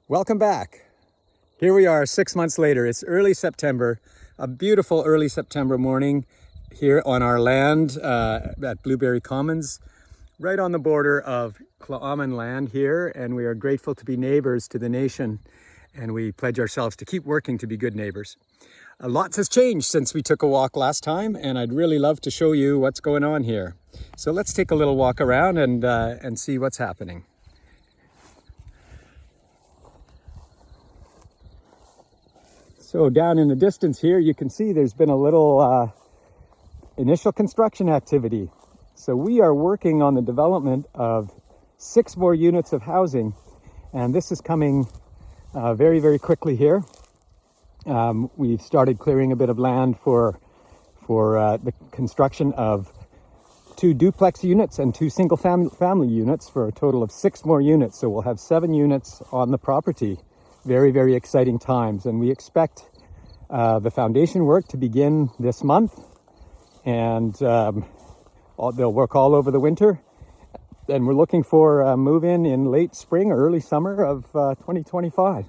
Welcome back. Here we are 6 months later. It's early September, a beautiful early September morning here on our land at Blueberry Commons, right on the border of Cla'aman land here, and we are grateful to be neighbors to the nation, and we pledge ourselves to keep working to be good neighbors. Lots has changed since we took a walk last time, and I'd really love to show you what's going on here. So let's take a little walk around and see what's happening. So down in the distance here, you can see there's been a little initial construction activity. So we are working on the development of 6 more units of housing, and this is coming very, very quickly here. We've started clearing a bit of land for the construction of 2 duplex units and 2 single family units for a total of 6 more units. So we'll have 7 units on the property. Very, very exciting times, and we expect the foundation work to begin this month, and they'll work all over the winter, and we're looking for a move-in in late spring or early summer of 2025.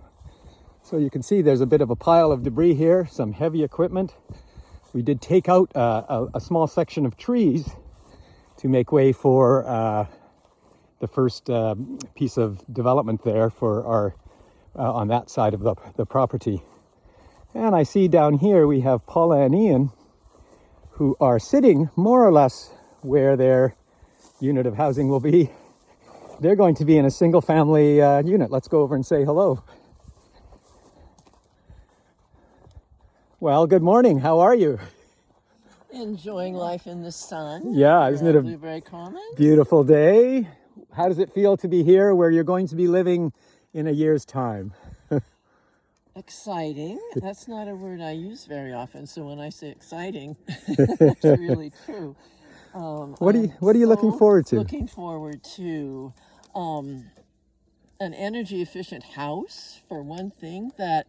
So you can see there's a bit of a pile of debris here, some heavy equipment. We did take out a small section of trees to make way for the first piece of development there for our on that side of the property. And I see down here we have Paula and Ian, who are sitting more or less where their unit of housing will be. They're going to be in a single family unit. Let's go over and say hello. Well, good morning. How are you? Enjoying life in the sun. Yeah, isn't it a Blueberry Commons? Beautiful day? How does it feel to be here where you're going to be living in a year's time? Exciting. That's not a word I use very often, so when I say exciting, it's really true. What are you looking forward to? Looking forward to an energy efficient house, for one thing, that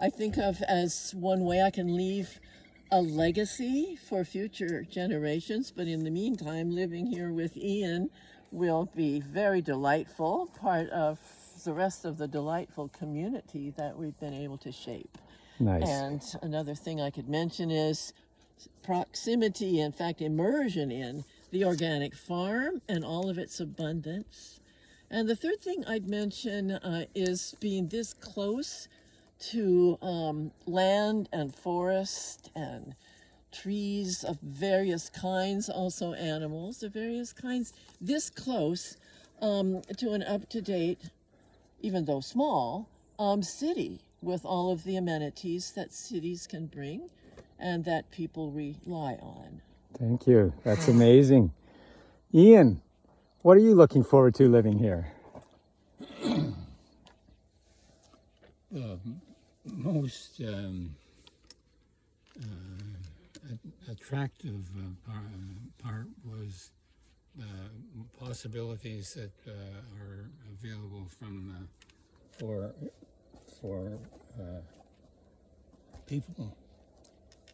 I think of as one way I can leave a legacy for future generations. But in the meantime, living here with Ian will be very delightful, part of the rest of the delightful community that we've been able to shape. Nice. And another thing I could mention is proximity, in fact, immersion in the organic farm and all of its abundance. And the third thing I'd mention is being this close to land and forest and trees of various kinds, also animals of various kinds, this close to an up-to-date, even though small, city with all of the amenities that cities can bring and that people rely on. Thank you. That's amazing. Ian, what are you looking forward to living here? The most attractive part was the possibilities that are available for people,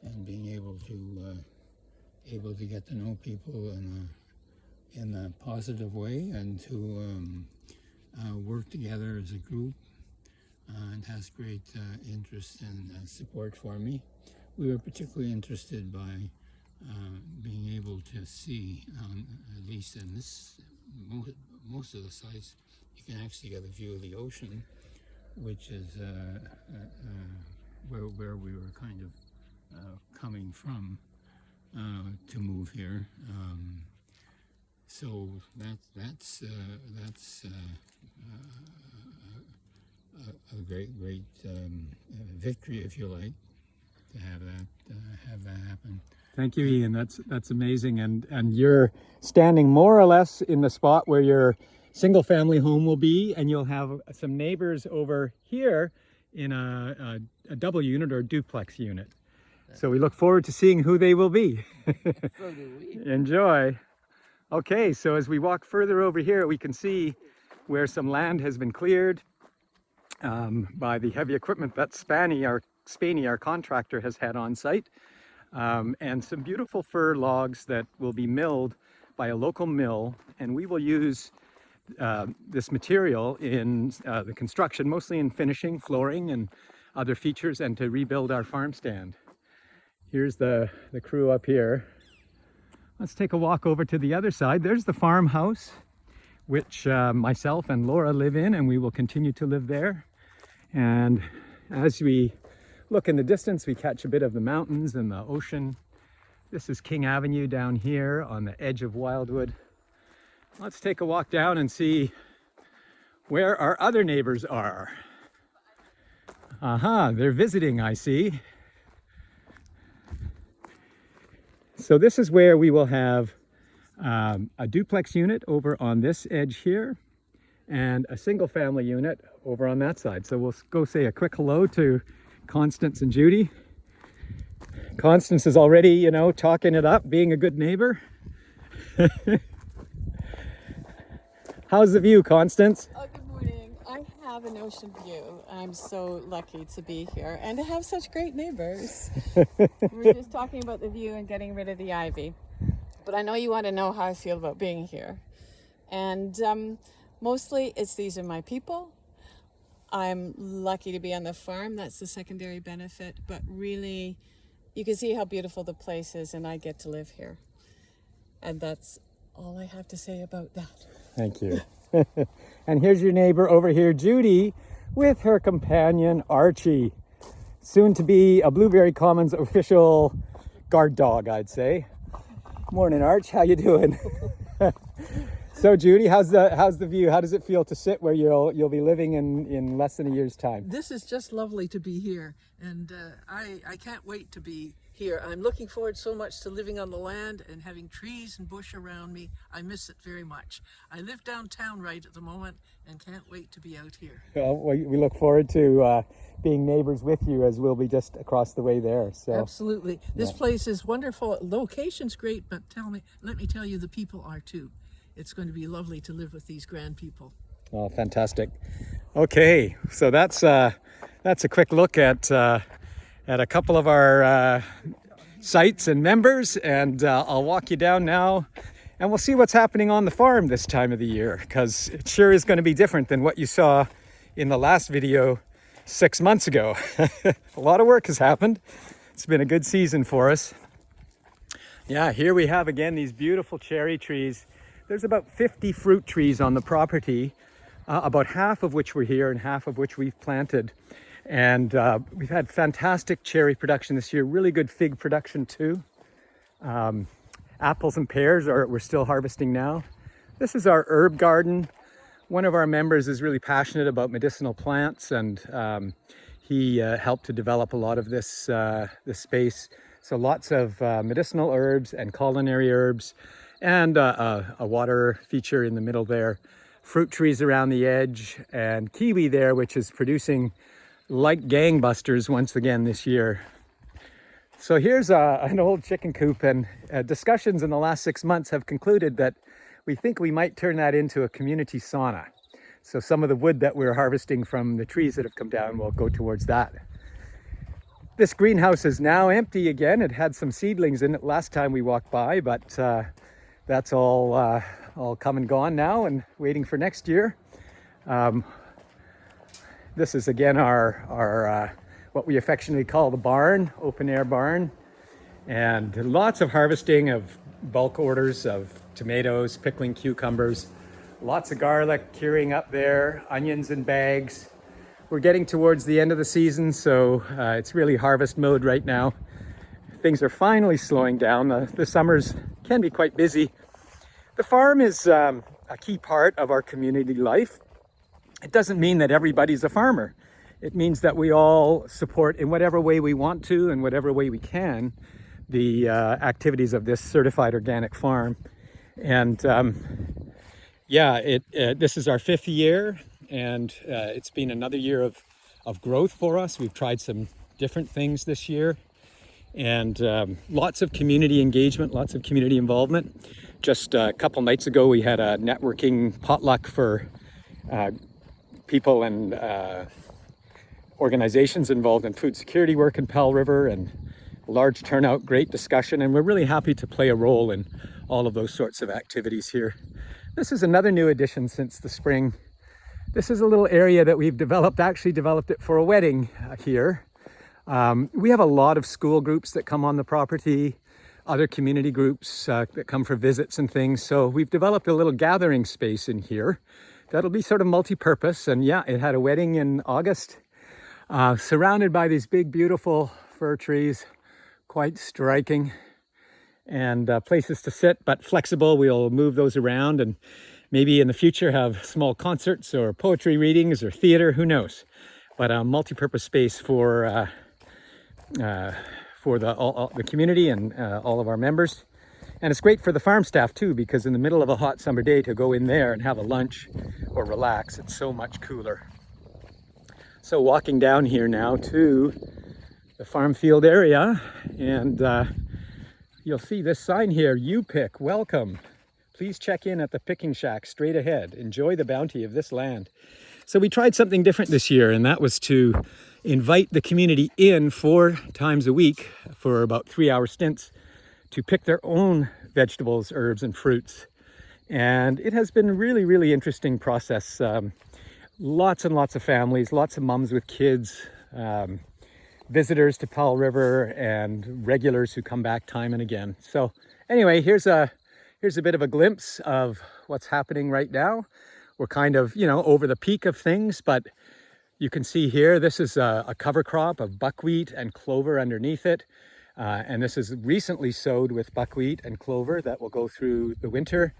and being able to get to know people in a positive way, and to work together as a group. And has great interest and support for me. We were particularly interested by being able to see, at least in this, most of the sites, you can actually get a view of the ocean, which is where we were kind of coming from to move here. So that's a great victory, if you like, to have that happen. Thank you, Ian. That's amazing. And you're standing more or less in the spot where your single family home will be, and you'll have some neighbors over here in a double unit or duplex unit. So we look forward to seeing who they will be. So do we. Enjoy. Okay, so as we walk further over here, we can see where some land has been cleared by the heavy equipment that Spaney, our contractor, has had on site, and some beautiful fir logs that will be milled by a local mill, and we will use this material in the construction, mostly in finishing, flooring, and other features, and to rebuild our farm stand. Here's the crew up here. Let's take a walk over to the other side. There's the farmhouse, which myself and Laura live in, and we will continue to live there. And as we look in the distance, we catch a bit of the mountains and the ocean. This is King Avenue down here on the edge of Wildwood. Let's take a walk down and see where our other neighbors are. Aha, they're visiting, I see. So this is where we will have a duplex unit over on this edge here and a single family unit over on that side. So we'll go say a quick hello to Constance and Judy. Constance is already, you know, talking it up, being a good neighbor. How's the view, Constance? Oh, good morning. I have an ocean view. I'm so lucky to be here and to have such great neighbors. We're just talking about the view and getting rid of the ivy. But I know you want to know how I feel about being here. And mostly these are my people. I'm lucky to be on the farm. That's the secondary benefit. But really, you can see how beautiful the place is, and I get to live here. And that's all I have to say about that. Thank you. And here's your neighbor over here, Judy, with her companion, Archie. Soon to be a Blueberry Commons official guard dog, I'd say. Morning, Arch. How you doing? So, Judy, how's the view? How does it feel to sit where you'll be living in less than a year's time? This is just lovely to be here, and I can't wait to be here. I'm looking forward so much to living on the land and having trees and bush around me. I miss it very much. I live downtown right at the moment and can't wait to be out here. Well, we look forward to being neighbors with you, as we'll be just across the way there. So Absolutely. This place is wonderful. Location's great, but let me tell you, the people are too. It's going to be lovely to live with these grand people. Oh, fantastic. Okay, so that's a quick look at a couple of our sites and members, and I'll walk you down now, and we'll see what's happening on the farm this time of the year, because it sure is going to be different than what you saw in the last video 6 months ago. A lot of work has happened. It's been a good season for us. Yeah, here we have again these beautiful cherry trees. There's about 50 fruit trees on the property, about half of which were here and half of which we've planted. And we've had fantastic cherry production this year, really good fig production too. Apples and pears we're still harvesting now. This is our herb garden. One of our members is really passionate about medicinal plants, and he helped to develop a lot of this space. So lots of medicinal herbs and culinary herbs, and a water feature in the middle there. Fruit trees around the edge, and kiwi there, which is producing like gangbusters once again this year. So here's an old chicken coop, and discussions in the last 6 months have concluded that we think we might turn that into a community sauna. So some of the wood that we're harvesting from the trees that have come down will go towards that. This greenhouse is now empty again. It had some seedlings in it last time we walked by, but that's all come and gone now and waiting for next year. This is again our what we affectionately call the barn, open air barn, and lots of harvesting of bulk orders of tomatoes, pickling cucumbers, lots of garlic curing up there, onions in bags. We're getting towards the end of the season, so it's really harvest mode right now. Things are finally slowing down. The summers can be quite busy. The farm is a key part of our community life. It doesn't mean that everybody's a farmer. It means that we all support in whatever way we want to and whatever way we can the activities of this certified organic farm. And this is our 5th year, and it's been another year of growth for us. We've tried some different things this year, and lots of community engagement, lots of community involvement. Just a couple nights ago, we had a networking potluck for people and organizations involved in food security work in Powell River, and large turnout, great discussion, and we're really happy to play a role in all of those sorts of activities here. This is another new addition since the spring. This is a little area that we've developed, actually developed it for a wedding here. We have a lot of school groups that come on the property, other community groups that come for visits and things. So we've developed a little gathering space in here that'll be sort of multi-purpose. And yeah, it had a wedding in August, surrounded by these big, beautiful fir trees, quite striking, and places to sit, but flexible. We'll move those around and maybe in the future have small concerts or poetry readings or theater, who knows. But a multi-purpose space for the community and all of our members. And it's great for the farm staff too, because in the middle of a hot summer day to go in there and have a lunch or relax, it's so much cooler. So walking down here now to the farm field area, and you'll see this sign here, "You Pick, Welcome. Please check in at the picking shack straight ahead. Enjoy the bounty of this land." So we tried something different this year, and that was to invite the community in 4 times a week for about 3-hour stints to pick their own vegetables, herbs, and fruits. And it has been a really, really interesting process. Lots and lots of families, lots of mums with kids, visitors to Powell River, and regulars who come back time and again. So anyway, here's a bit of a glimpse of what's happening right now. We're kind of, over the peak of things, but you can see here, this is a cover crop of buckwheat and clover underneath it. And this is recently sowed with buckwheat and clover that will go through the winter.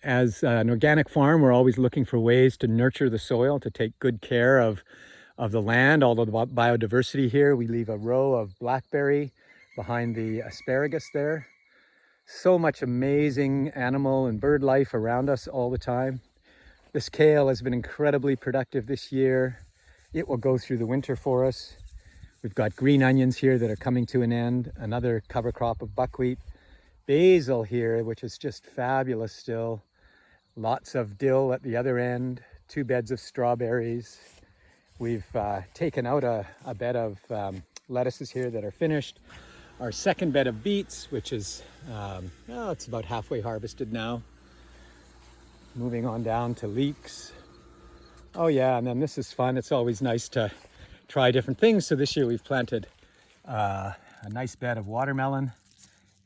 As an organic farm, we're always looking for ways to nurture the soil, to take good care of the land, all of the biodiversity here. We leave a row of blackberry behind the asparagus there. So much amazing animal and bird life around us all the time. This kale has been incredibly productive this year. It will go through the winter for us. We've got green onions here that are coming to an end, another cover crop of buckwheat. Basil here, which is just fabulous still. Lots of dill at the other end, 2 beds of strawberries. We've taken out a bed of lettuces here that are finished. Our second bed of beets, which is, it's about halfway harvested now. Moving on down to leeks. Oh yeah, and then this is fun. It's always nice to try different things. So this year we've planted a nice bed of watermelon,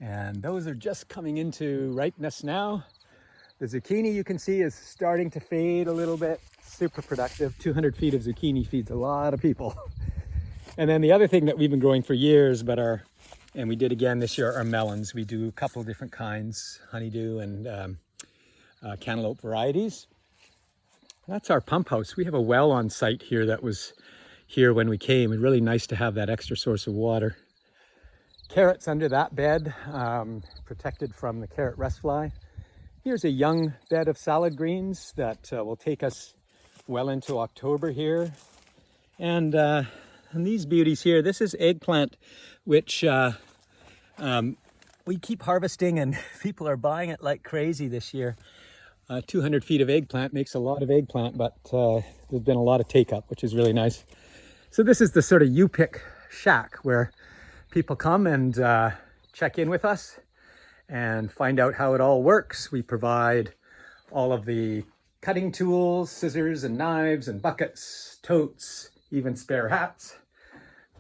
and those are just coming into ripeness now. The zucchini, you can see, is starting to fade a little bit. Super productive. 200 feet of zucchini feeds a lot of people. And then the other thing that we've been growing for years, and we did again this year, are melons. We do a couple of different kinds, honeydew and cantaloupe varieties. That's our pump house. We have a well on site here that was here when we came. It's really nice to have that extra source of water. Carrots under that bed, protected from the carrot rust fly. Here's a young bed of salad greens that will take us well into October here. And these beauties here, this is eggplant, which we keep harvesting, and people are buying it like crazy this year. 200 feet of eggplant makes a lot of eggplant, but there's been a lot of take up, which is really nice. So this is the sort of You Pick shack where people come and check in with us and find out how it all works. We provide all of the cutting tools, scissors and knives and buckets, totes, even spare hats,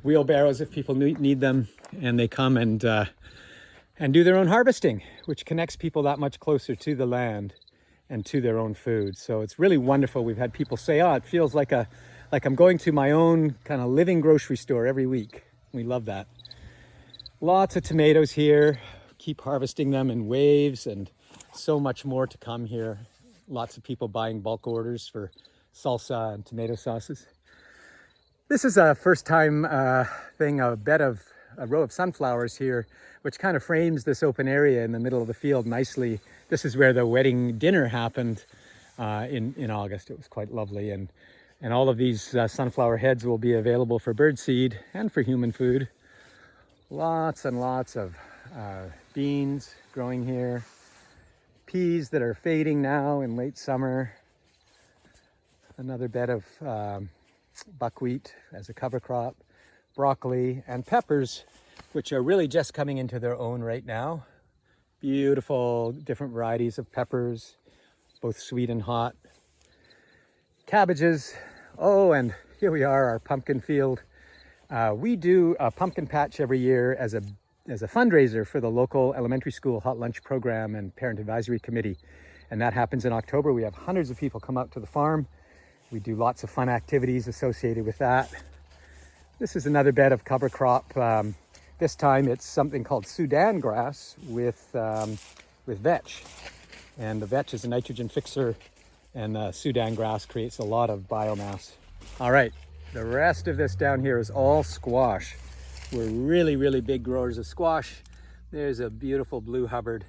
wheelbarrows if people need them, and they come and do their own harvesting, which connects people that much closer to the land and to their own food. So it's really wonderful. We've had people say, it feels like I'm going to my own kind of living grocery store every week. We love that. Lots of tomatoes here. Keep harvesting them in waves, and so much more to come here. Lots of people buying bulk orders for salsa and tomato sauces. This is a first time thing, a row of sunflowers here, which kind of frames this open area in the middle of the field nicely. This is where the wedding dinner happened in August. It was quite lovely, and all of these sunflower heads will be available for birdseed and for human food. Lots and lots of beans growing here. Peas that are fading now in late summer. Another bed of buckwheat as a cover crop. Broccoli and peppers, which are really just coming into their own right now. Beautiful different varieties of peppers, both sweet and hot. Cabbages. Oh, and here we are, our pumpkin field. We do a pumpkin patch every year as a fundraiser for the local elementary school hot lunch program and parent advisory committee. And that happens in October. We have hundreds of people come out to the farm. We do lots of fun activities associated with that. This is another bed of cover crop. This time it's something called Sudan grass with vetch. And the vetch is a nitrogen fixer, and Sudan grass creates a lot of biomass. All right, the rest of this down here is all squash. We're really, really big growers of squash. There's a beautiful blue Hubbard,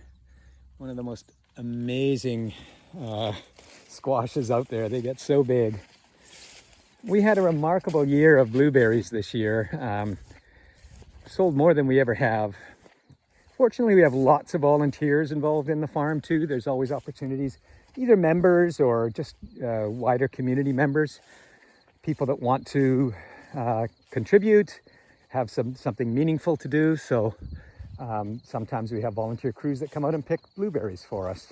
one of the most amazing squashes out there. They get so big. We had a remarkable year of blueberries this year. Sold more than we ever have. Fortunately, we have lots of volunteers involved in the farm too. There's always opportunities, either members or just wider community members, people that want to contribute, have something meaningful to do. So sometimes we have volunteer crews that come out and pick blueberries for us.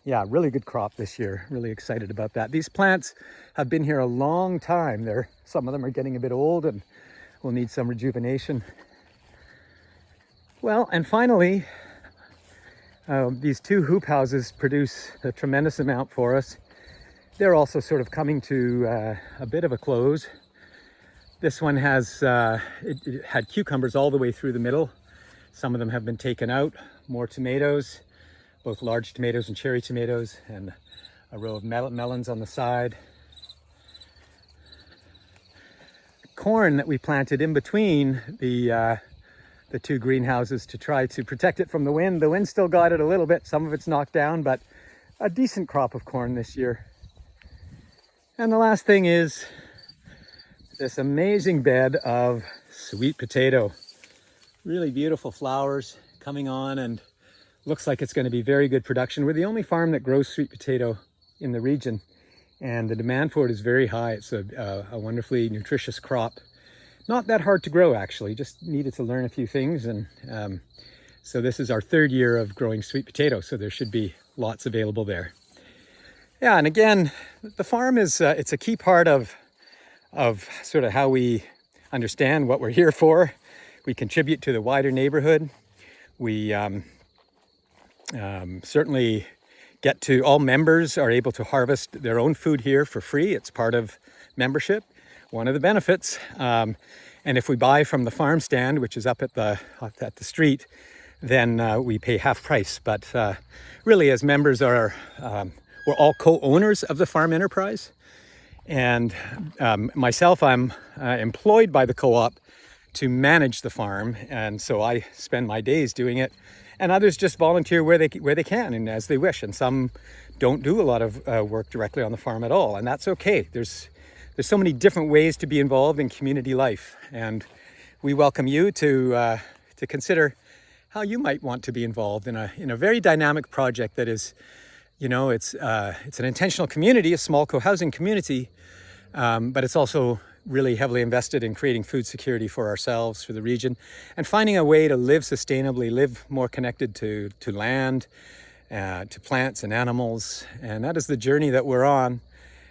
Yeah, really good crop this year. Really excited about that. These plants have been here a long time. Some of them are getting a bit old and will need some rejuvenation. Well, and finally, these two hoop houses produce a tremendous amount for us. They're also sort of coming to a bit of a close. This one has, it had cucumbers all the way through the middle. Some of them have been taken out. More tomatoes, both large tomatoes and cherry tomatoes, and a row of melons on the side. Corn that we planted in between the two greenhouses to try to protect it from the wind. The wind still got it a little bit. Some of it's knocked down, but a decent crop of corn this year. And the last thing is this amazing bed of sweet potato. Really beautiful flowers coming on, and looks like it's going to be very good production. We're the only farm that grows sweet potato in the region, and the demand for it is very high. It's a wonderfully nutritious crop. Not that hard to grow, actually, just needed to learn a few things. And so this is our third year of growing sweet potato, so there should be lots available there. Yeah, and again, the farm is, it's a key part of sort of how we understand what we're here for. We contribute to the wider neighborhood. We certainly get to, all members are able to harvest their own food here for free. It's part of membership, one of the benefits. And if we buy from the farm stand, which is up at the street, then we pay half price. But really, as members we're all co-owners of the farm enterprise. And myself, I'm employed by the co-op to manage the farm, and so I spend my days doing it. And others just volunteer where they can and as they wish. And some don't do a lot of work directly on the farm at all, and that's okay. There's so many different ways to be involved in community life, and we welcome you to consider how you might want to be involved in a very dynamic project that is, you know, it's an intentional community, a small co-housing community, but it's also really heavily invested in creating food security for ourselves, for the region, and finding a way to live sustainably, live more connected to land, to plants and animals. And that is the journey that we're on.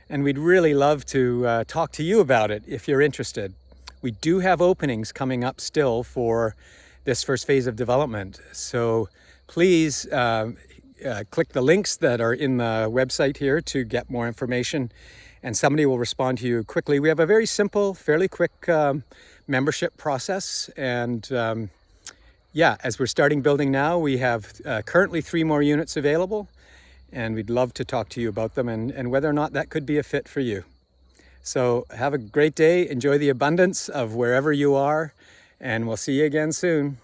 And we'd really love to talk to you about it if you're interested. We do have openings coming up still for this first phase of development. So please click the links that are in the website here to get more information, and somebody will respond to you quickly. We have a very simple, fairly quick membership process. And yeah, as we're starting building now, we have currently 3 more units available, and we'd love to talk to you about them and whether or not that could be a fit for you. So have a great day. Enjoy the abundance of wherever you are, and we'll see you again soon.